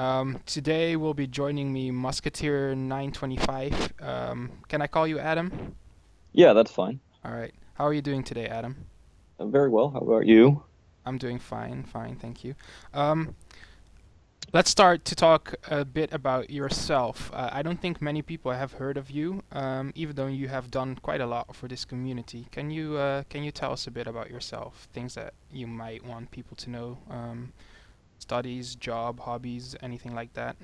Today will be joining me Musketeer925. Can I call you Adam? Yeah, that's fine. All right. How are you doing today, Adam? Very well. How about you? I'm doing fine, fine, thank you. Um, let's start to talk a bit about yourself. I don't think many people have heard of you, even though you have done quite a lot for this community. Can you tell us a bit about yourself? Things that you might want people to know, studies, job, hobbies, anything like that.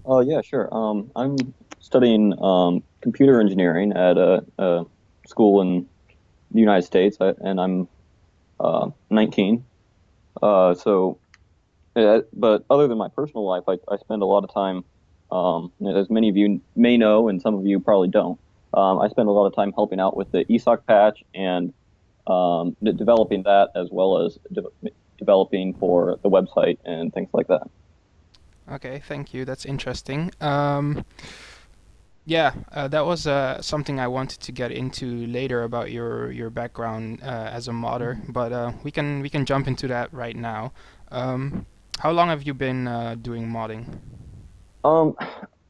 Oh, yeah, sure. I'm studying computer engineering at a school in the United States, and I'm 19. But other than my personal life, I spend a lot of time, as many of you may know, and some of you probably don't. I spend a lot of time helping out with the ESOC patch and developing that, as well as developing for the website and things like that. Okay, thank you. That's interesting. Yeah, that was something I wanted to get into later about your background as a modder, but we can jump into that right now. How long have you been doing modding? Um,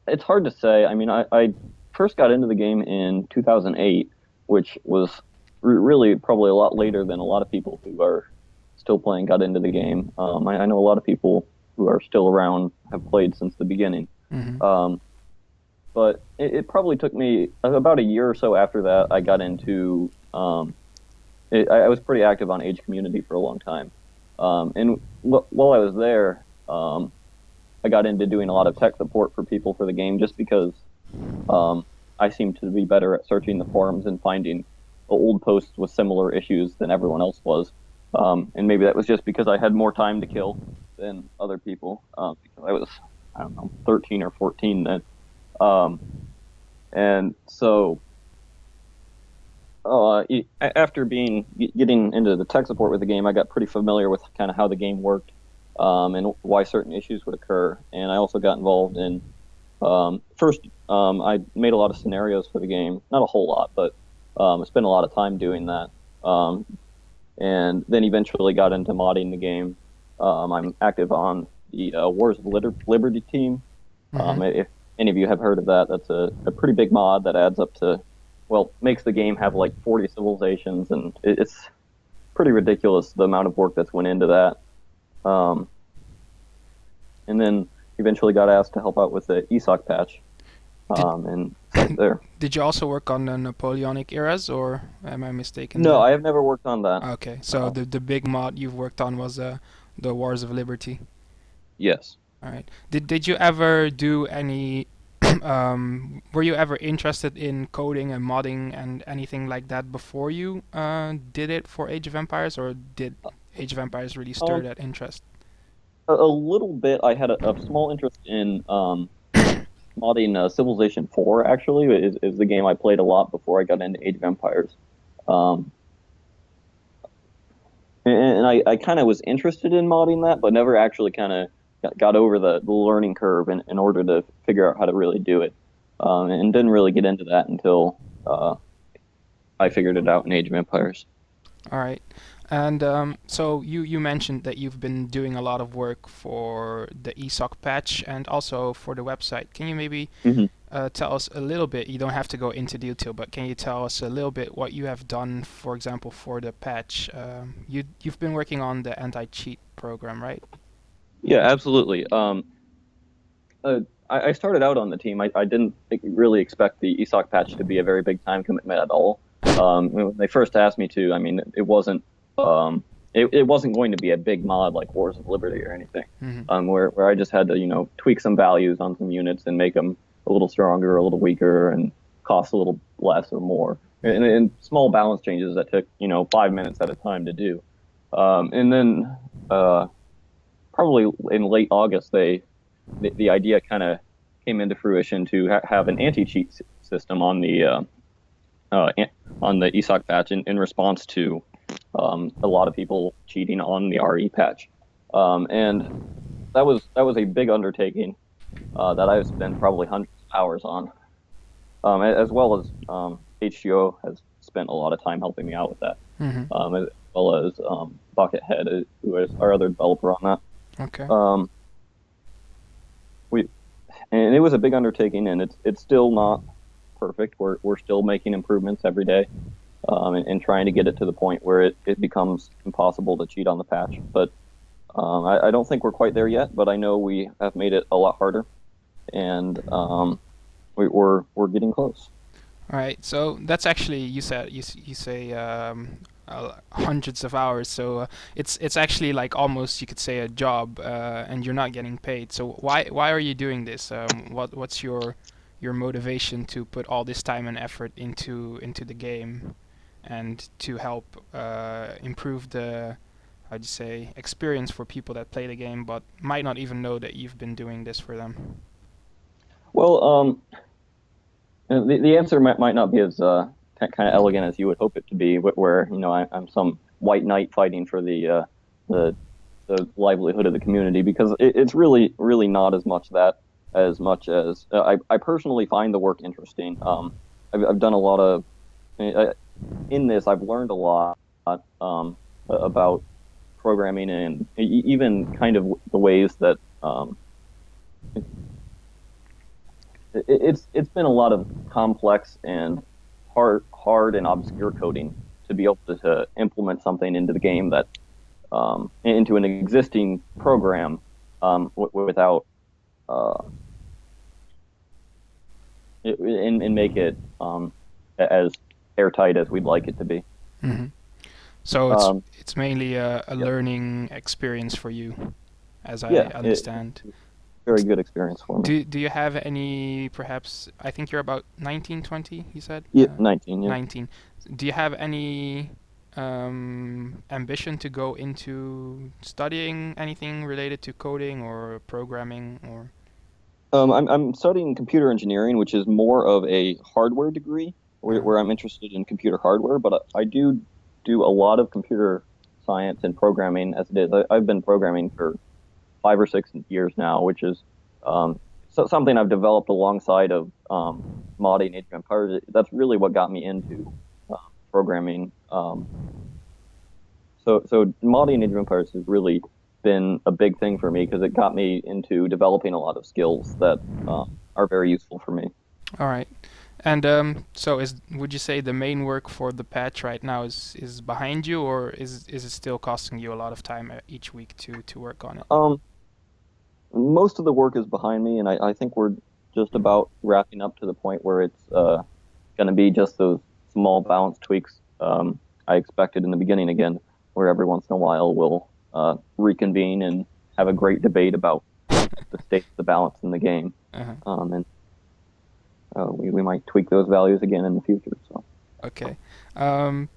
it's hard to say. I mean, I first got into the game in 2008, which was really probably a lot later than a lot of people who are still playing got into the game. I know a lot of people who are still around have played since the beginning. Hmm. Um, but it probably took me about a year or so after that. I got into I was pretty active on Age Community for a long time. And while I was there, I got into doing a lot of tech support for people for the game just because um, I seem to be better at searching the forums and finding old posts with similar issues than everyone else was. And maybe that was just because I had more time to kill than other people. Because I was, I don't know, 13 or 14 then. Um, and so after getting into the tech support with the game, I got pretty familiar with kind of how the game worked and why certain issues would occur. And I also got involved in first, I made a lot of scenarios for the game, not a whole lot, but I spent a lot of time doing that. Um, and then eventually got into modding the game. I'm active on the Wars of Liberty team. Hmm. If any of you have heard of that, that's a pretty big mod that adds up to, well, makes the game have like 40 civilizations, and it's pretty ridiculous the amount of work that's went into that. Um, and then eventually got asked to help out with the ESOC patch, Did and started there. did you also work on the Napoleonic eras, or am I mistaken No, there? I have never worked on that. Okay, so Uh, the big mod you've worked on was the Wars of Liberty. yes. All right. Did you ever do any were you ever interested in coding and modding and anything like that before you did it for Age of Empires, or did Age of Empires really stir Um, that interest? a little bit. I had a small interest in modding Civilization 4. Actually, is the game I played a lot before I got into Age of Empires. Um, and I kind of was interested in modding that, but never actually kind of got over the learning curve in order to figure out how to really do it. And didn't really get into that until I figured it out in Age of Empires. All right. And so you mentioned that you've been doing a lot of work for the ESOC patch and also for the website. Can you maybe Hmm. tell us a little bit? You don't have to go into detail, but can you tell us a little bit what you have done, for example, for the patch? You've been working on the anti-cheat program, right? Yeah, absolutely. Uh, I started out on the team. I didn't really expect the ESOC patch to be a very big time commitment at all. When they first asked me to, I mean, it wasn't going to be a big mod like Wars of Liberty or anything. Hmm. Where I just had to tweak some values on some units and make them a little stronger, a little weaker, and cost a little less or more. And small balance changes that took 5 minutes at a time to do. And then probably in late August, the idea kind of came into fruition to have an anti-cheat system uh, on the ESOC patch in response to a lot of people cheating on the RE patch, and that was a big undertaking that I've spent probably hundreds of hours on, as well as HGO has spent a lot of time helping me out with that, Hmm. as well as Buckethead, who is our other developer on Okay. that. and it was a big undertaking, and it's still not perfect. We're still making improvements every day, and trying to get it to the point where it becomes impossible to cheat on the patch. But I don't think we're quite there yet, but I know we have made it a lot harder, and we're getting close. All right, so that's actually you say hundreds of hours. So it's actually like almost you could say a job, and you're not getting paid. So why are you doing this? What's your motivation to put all this time and effort into the game, and to help improve the how'd you say experience for people that play the game but might not even know that you've been doing this for them? Well, the answer might not be as kind of elegant as you would hope it to be, where I'm some white knight fighting for the livelihood of the community, because it's really not as much that, as much as I personally find the work interesting. I've done a lot of in this. I've learned a lot about programming, and even kind of the ways that it's been a lot of complex and hard and obscure coding to be able to implement something into the game, that into an existing program, without and make it as airtight as we'd like it to be. Hmm. So it's mainly a Yeah, learning experience for you, as I yeah, understand. very good experience for me. Do you have any, perhaps, I think you're about 19, 20, you said? Yeah, 19. Yeah. 19. Do you have any ambition to go into studying anything related to coding or programming or? I'm studying computer engineering, which is more of a hardware degree, Uh, where I'm interested in computer hardware. But I do a lot of computer science and programming as it is. I've been programming for 5 or 6 years now, which is something I've developed alongside of modding Age of Empires. That's really what got me into programming. So modding Age of Empires has really been a big thing for me, because it got me into developing a lot of skills that are very useful for me. all right. And so would you say the main work for the patch right now is behind you, or is it still costing you a lot of time each week to work on it? Um, Most of the work is behind me, and I think we're just about wrapping up to the point where it's going to be just those small balance tweaks I expected in the beginning again, where every once in a while we'll reconvene and have a great debate about the state of the balance in the game, Uh-huh. and we might tweak those values again in the future. So. Okay. Um,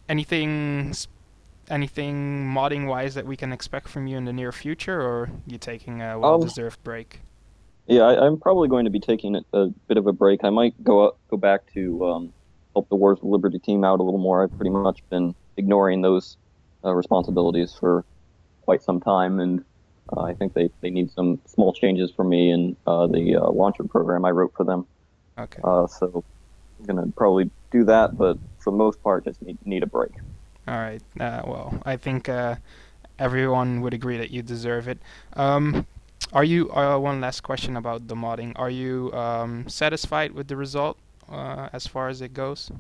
anything anything modding wise that we can expect from you in the near future, or you taking a Um, well-deserved break? yeah, I'm probably going to be taking a bit of a break. I might go back to help the Wars of Liberty team out a little more. I've pretty much been ignoring those responsibilities for quite some time, and I think they need some small changes for me in the launcher program I wrote for them. Okay. So I'm gonna probably do that, but for the most part, just need a break. All right. Well, I think everyone would agree that you deserve it. Um, are you? One last question about the modding. Are you satisfied with the result as far as it goes?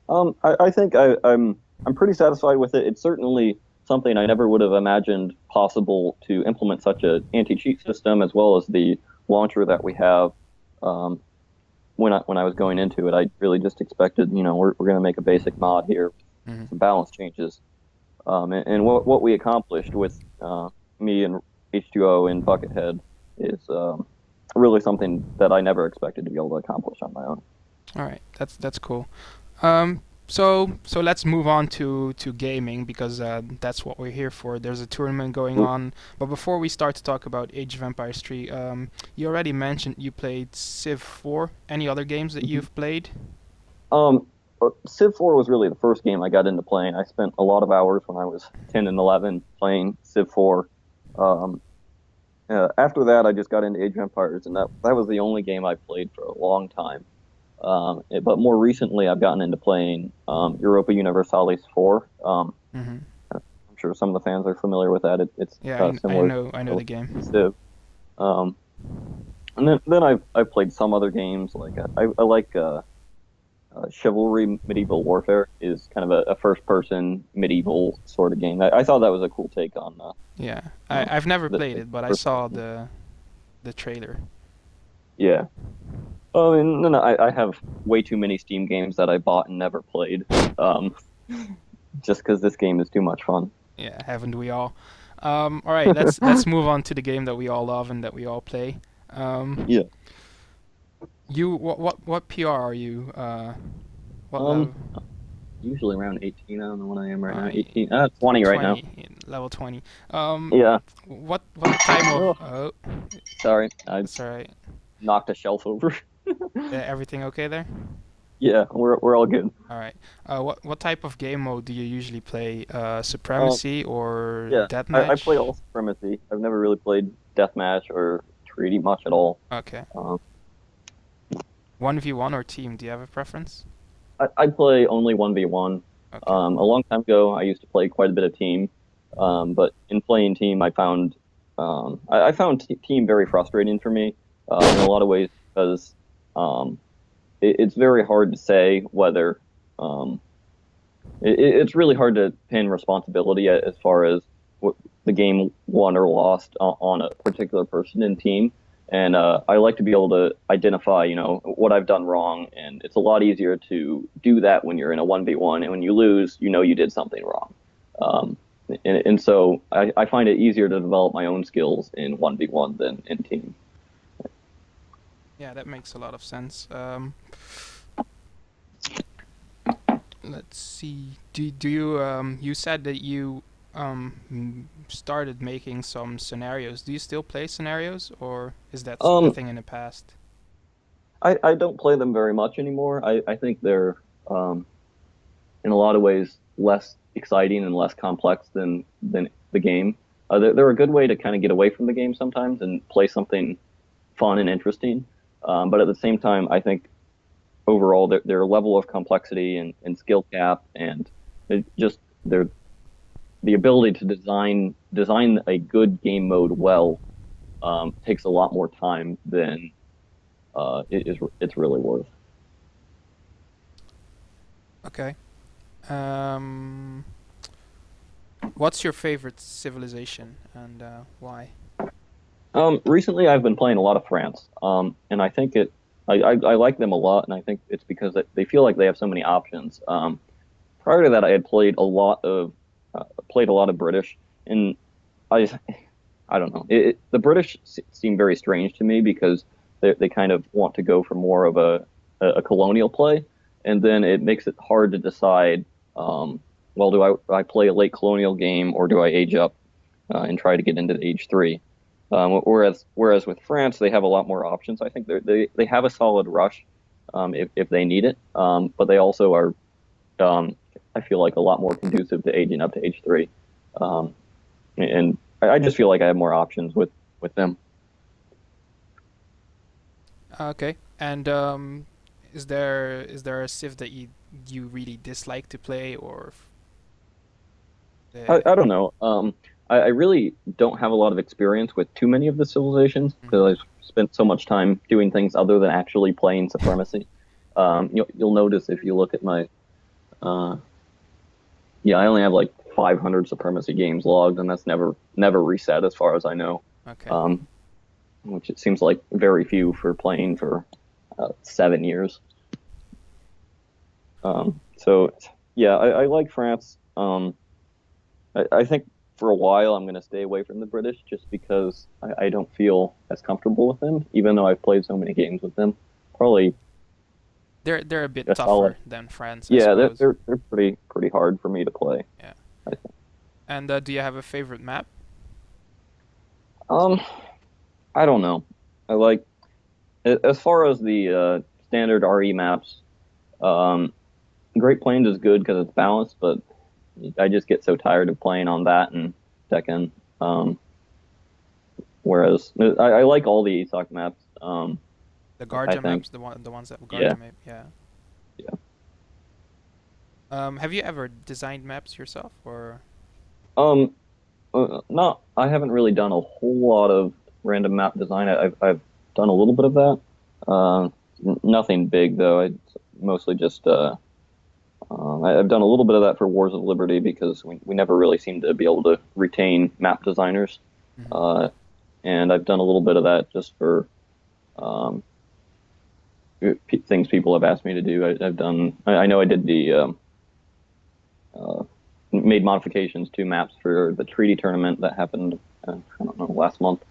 I think I'm pretty satisfied with it. It's certainly something I never would have imagined possible, to implement such an anti-cheat system, as well as the launcher that we have. Um, when I was going into it, I really just expected, we're going to make a basic mod here, Hmm. some balance changes, and what we accomplished with me and H2O and Buckethead is really something that I never expected to be able to accomplish on my own. All right. That's cool. Um, so let's move on to gaming, because that's what we're here for. There's a tournament going on, but before we start to talk about Age of Empires 3, you already mentioned you played Civ 4. Any other games that Mhm. you've played? Um, Civ 4 was really the first game I got into playing. I spent a lot of hours when I was 10 and 11 playing Civ 4. Um, After that, I just got into Age of Empires, and that was the only game I played for a long time. But more recently, I've gotten into playing Europa Universalis 4. Hmm. I'm sure some of the fans are familiar with that. It's Yeah, I similar know the to game. Civ. Um, And then I've played some other games like I like Chivalry Medieval Warfare is kind of a first person medieval sort of game. I thought that was a cool take on Yeah, uh, I've never played the it, but I first saw person. the trailer. Yeah. Oh, and then I have way too many Steam games that I bought and never played. Um, just because this game is too much fun. Yeah, haven't we all? All right, let's move on to the game that we all love and that we all play. Um, Yeah. you what PR are you? What Um, level? Usually around 18. I don't know what I am right now. Uh, 18. 20 right now. 20, level 20. Um, Yeah. what time of? Oh, Oh, sorry. I that's all right. knocked a shelf over. Everything okay there? Yeah, we're all good. All right. What type of game mode do you usually play? Um, Supremacy or yeah, I play deathmatch? all Supremacy. I've never really played Deathmatch or Treaty much at all. Okay. Um, 1v1 or team? Do you have a preference? I play only 1v1. Okay. A long time ago, I used to play quite a bit of team, but in playing team, I found team very frustrating for me in a lot of ways because um, it's very hard to say whether um, it's really hard to pin responsibility as far as what the game won or lost on a particular person in team. And I like to be able to identify, what I've done wrong. And it's a lot easier to do that when you're in a 1v1. And when you lose, you did something wrong. Um, and so I find it easier to develop my own skills in 1v1 than in team. Yeah, that makes a lot of sense. Let's see. Do you you said that you started making some scenarios. Do you still play scenarios, or is that a Um, thing in the past? I don't play them very much anymore. I think they're um, in a lot of ways less exciting and less complex than the game. They're a good way to kind of get away from the game sometimes and play something fun and interesting. But at the same time, I think overall their level of complexity and skill cap and just the ability to design a good game mode well takes a lot more time than it's really worth. Okay. Um, what's your favorite civilization and Recently, I've been playing a lot of France, and I think I like them a lot, and I think it's because they feel like they have so many options. Prior to that, I had played a lot of British, and I I don't know. The British seem very strange to me because they kind of want to go for more of a colonial play, and then it makes it hard to decide. Well, do I play a late colonial game or do I age up and try to get into the age three? Whereas with France, they have a lot more options. I think they have a solid rush if they need it, but they also are um, I feel like a lot more conducive to aging up to age three. Um, and I just feel like I have more options with them. okay. And is there a civ that you really dislike to play or I don't know. I really don't have a lot of experience with too many of the civilizations Mhm. because I've spent so much time doing things other than actually playing Supremacy. You'll notice if you look at my uh, yeah, I only have like 500 Supremacy games logged, and that's never reset as far as I know. Okay. Um, which it seems like very few for playing for 7 years. So yeah, I like France. I think for a while I'm going to stay away from the British just because I don't feel as comfortable with them, even though I've played so many games with them. Probably They're a bit a solid. tougher than France, I Yeah, suppose. they're pretty hard for me to play. Yeah. I think. And do you have a favorite map? Um, I don't know. I like as far as the standard RE maps. Um, Great Plains is good because it's balanced, but I just get so tired of playing on that and Tekken. Um, Whereas I like all the ESOC maps. The I Guardia think, maps, the ones that yeah, Guardia map. Yeah. yeah. Have you ever designed maps yourself, or? Not. I haven't really done a whole lot of random map design. I've done a little bit of that. Nothing big though. I mostly just I've done a little bit of that for Wars of Liberty because we never really seem to be able to retain map designers. Mhm. Uh, and I've done a little bit of that just for um, things people have asked me to do. Have done. I know I did the uh, made modifications to maps for the treaty tournament that happened. I don't know, last month,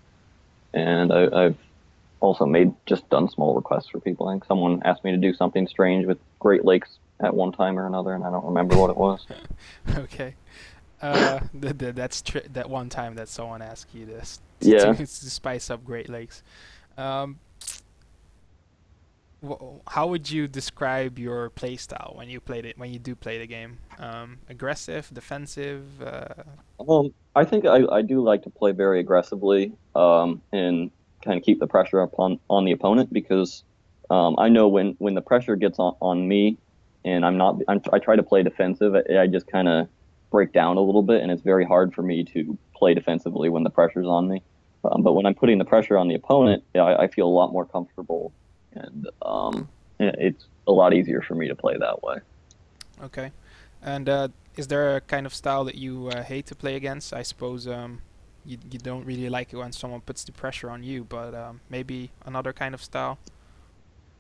and I've also just done small requests for people. I think someone asked me to do something strange with Great Lakes at one time or another, and I don't remember what it was. Okay. That one time that someone asked you this Yeah. to spice up Great Lakes. Um, how would you describe your playstyle when when you do play the game? Aggressive, defensive? I think I do like to play very aggressively and kind of keep the pressure up on the opponent because I know when the pressure gets on me and I try to play defensive. I just kind of break down a little bit, and it's very hard for me to play defensively when the pressure's on me. But when I'm putting the pressure on the opponent, I feel a lot more comfortable, and it's a lot easier for me to play that way. Okay. And is there a kind of style that you hate to play against? I suppose you don't really like it when someone puts the pressure on you, but maybe another kind of style.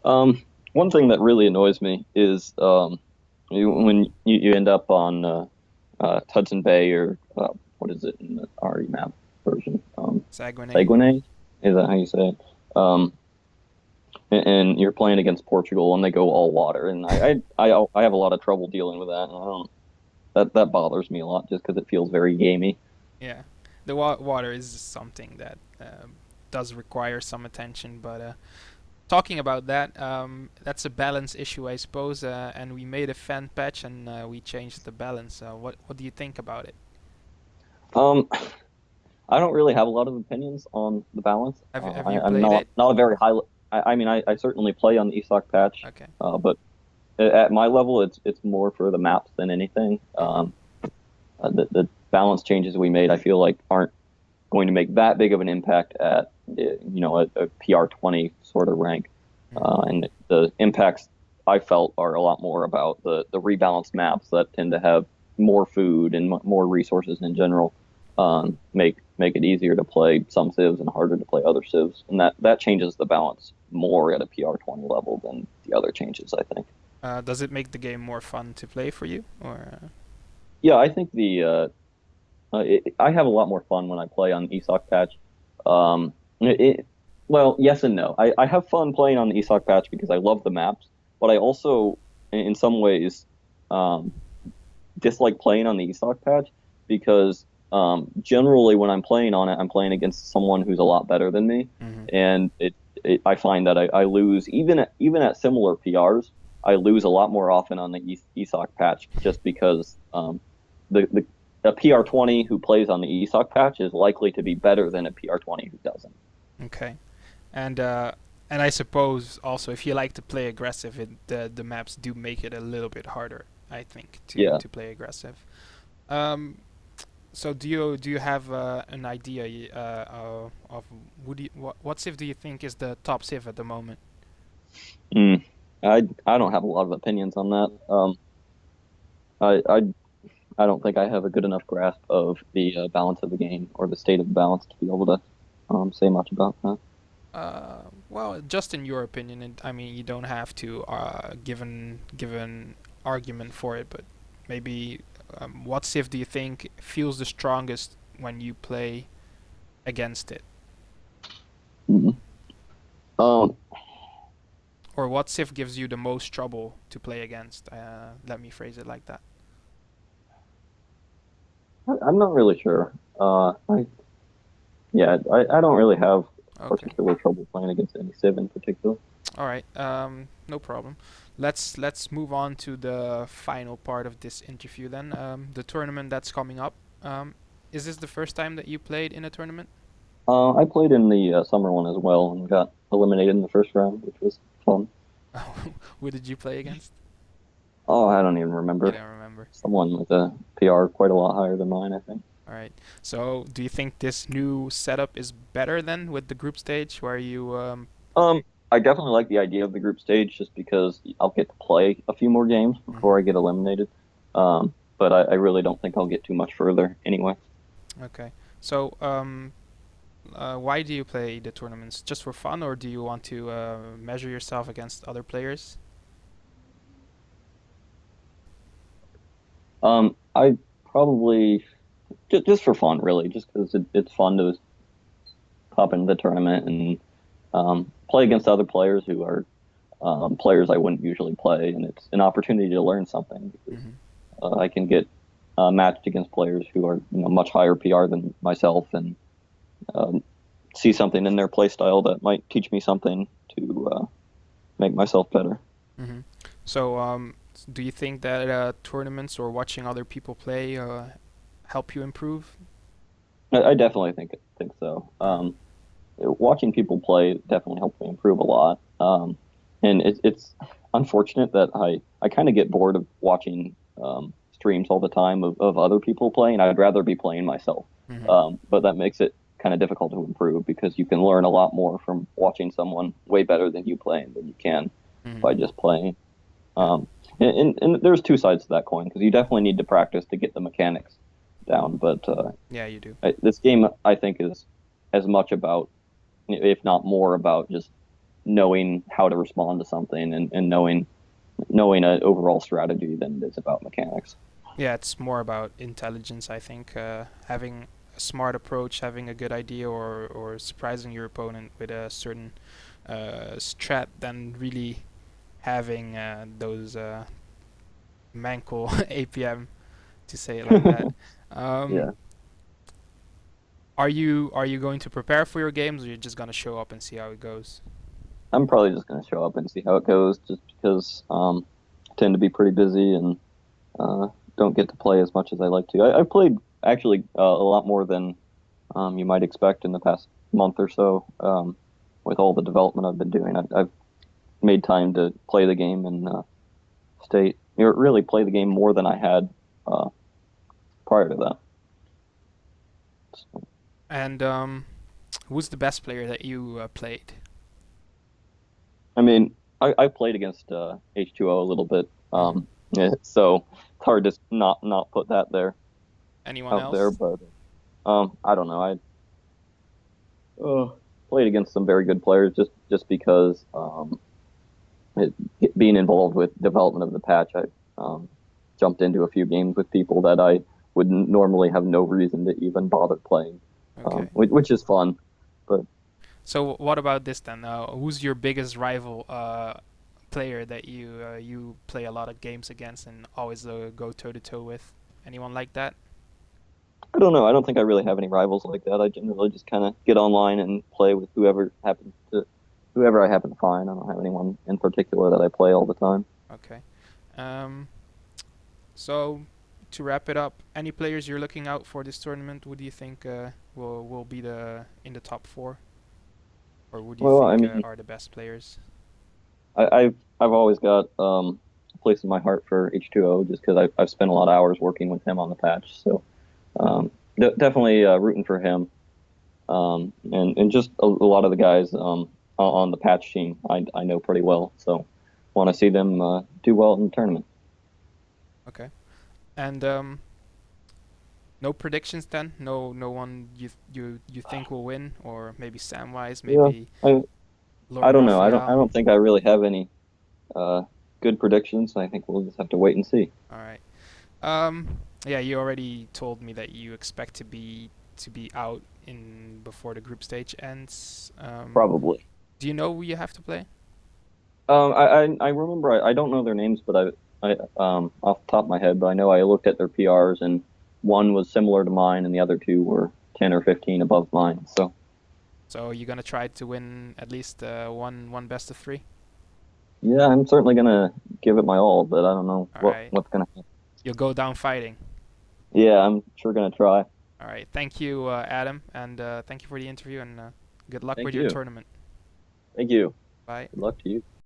One thing that really annoys me is when you end up on Hudson Bay or what is it in the RE map version? Saguenay. Saguenay, is that how you say it? Um, and you're playing against Portugal and they go all water, and I have a lot of trouble dealing with that. And I don't that bothers me a lot just because it feels very gamey. Yeah, the water is something that does require some attention, but talking about that, that's a balance issue, I suppose. And we made a fan patch and we changed the balance. What do you think about it? Um, I don't really have a lot of opinions on the balance. Have you I'm played it? not a very high. I mean, I certainly play on the ESOC patch, Okay. but at my level, it's more for the maps than anything. Mhm. The balance changes we made, I feel like, aren't going to make that big of an impact at a PR20 sort of rank, Mhm. and the impacts I felt are a lot more about the rebalanced maps that tend to have more food and more resources in general. Make it easier to play some civs and harder to play other civs, and that changes the balance more at a PR20 level than the other changes, I think. Does it make the game more fun to play for you, or? Yeah, I think I have a lot more fun when I play on ESOC patch. Um, well, yes and no. I have fun playing on the ESOC patch because I love the maps, but I also, in some ways, um, dislike playing on the ESOC patch because generally when I'm playing on it, I'm playing against someone who's a lot better than me, Mhm. and I find that I lose even at similar PRs. I lose a lot more often on the ESOC patch just because the a PR20 who plays on the ESOC patch is likely to be better than a PR20 who doesn't. Okay. And and I suppose also if you like to play aggressive, the maps do make it a little bit harder, I think, Yeah. to play aggressive. Um, so do you have an idea of what civ do you think is the top civ at the moment? Mm. I don't have a lot of opinions on that. I, I I don't think I have a good enough grasp of the balance of the game or the state of the balance to be able to say much about that. Well, just in your opinion, and I mean, you don't have to give an argument for it, but maybe what civ do you think feels the strongest when you play against it, Mhm. Um, or what civ gives you the most trouble to play against? Let me phrase it like that. I'm not really sure. I don't really have Okay. particular trouble playing against any Civ in particular. All right. No problem. Let's move on to the final part of this interview then. The tournament that's coming up. Is this the first time that you played in a tournament? I played in the summer one as well and got eliminated in the first round, which was fun. Who did you play against? Oh, I don't even You remember. don't remember. Someone with a PR quite a lot higher than mine, I think. All right. So, do you think this new setup is better than with the group stage, where you Um, I definitely like the idea of the group stage just because I'll get to play a few more games before mhm. I get eliminated. But I really don't think I'll get too much further anyway. Okay. So, why do you play the tournaments? Just for fun, or do you want to measure yourself against other players? I probably just for fun, really, just because it's fun to pop into the tournament and play against other players who are players I wouldn't usually play, and it's an opportunity to learn something because Hmm. I can get matched against players who are much higher PR than myself and um, see something in their play style that might teach me something to make myself better. Hmm. So, do you think that tournaments or watching other people play help you improve? I definitely think so. All right. Watching people play definitely helped me improve a lot. And it's unfortunate that I kind of get bored of watching streams all the time of other people playing. I'd rather be playing myself. Hmm. But that makes it kind of difficult to improve because you can learn a lot more from watching someone way better than you playing than you can Hmm. by just playing. Yeah. And there's two sides to that coin because you definitely need to practice to get the mechanics down. But Yeah, you do. this game, I think, is as much about, if not more about, just knowing how to respond to something and knowing an overall strategy than it is about mechanics. Yeah, it's more about intelligence, I think. Having a smart approach, having a good idea, or surprising your opponent with a certain strat, than really having those mankel APM, to say it like that. Um, Yeah, are you going to prepare for your games, or you're just gonna show up and see how it goes? I'm probably just going to show up and see how it goes, just because I tend to be pretty busy and uh, don't get to play as much as I like to. I've played actually a lot more than you might expect in the past month or so. With all the development I've been doing, I've made time to play the game and stay, really play the game more than I had uh, prior to that. So, And who's the best player that you played? I mean, I played against H2O a little bit, Hmm. yeah, so it's hard to not put that there Anyone out there. else? But I don't know. I played against some very good players just because it, being involved with development of the patch, I jumped into a few games with people that I would normally have no reason to even bother playing, Okay. which is fun. But So what about this then? Who's your biggest rival player that you play a lot of games against and always go toe to toe with? Anyone like that? I don't know. I don't think I really have any rivals like that. I generally just kind of get online and play with whoever I happen to find. I don't have anyone in particular that I play all the time. Okay. Um, so to wrap it up, any players you're looking out for this tournament? What do you think will be the in the top four, or what do you Well, I think mean, are the best players? I've always got a place in my heart for H2O just because I've spent a lot of hours working with him on the patch. So definitely rooting for him. And just a lot of the guys on the patch team I know pretty well. So want to see them do well in the tournament. Okay. And no predictions then? No one you think will win, or maybe Samwise, Yeah, maybe I Lord I don't know. I Raphael. don't think I really have any uh, good predictions. I think we'll just have to wait and see. All right. Yeah, you already told me that you expect to be out in before the group stage ends. Probably. Do you know who you have to play? I remember I don't know their names, but I off the top of my head, but I know I looked at their PRs and one was similar to mine and the other two were 10 or 15 above mine. So So you're gonna try to win at least one best of three. yeah, I'm certainly gonna give it my all, but I don't know All right. what's gonna happen. You'll go down fighting. Yeah, I'm sure gonna try. All right. Thank you, Adam, and thank you for the interview, and good luck Thank with your you. tournament. Thank you. Bye. Good luck to you.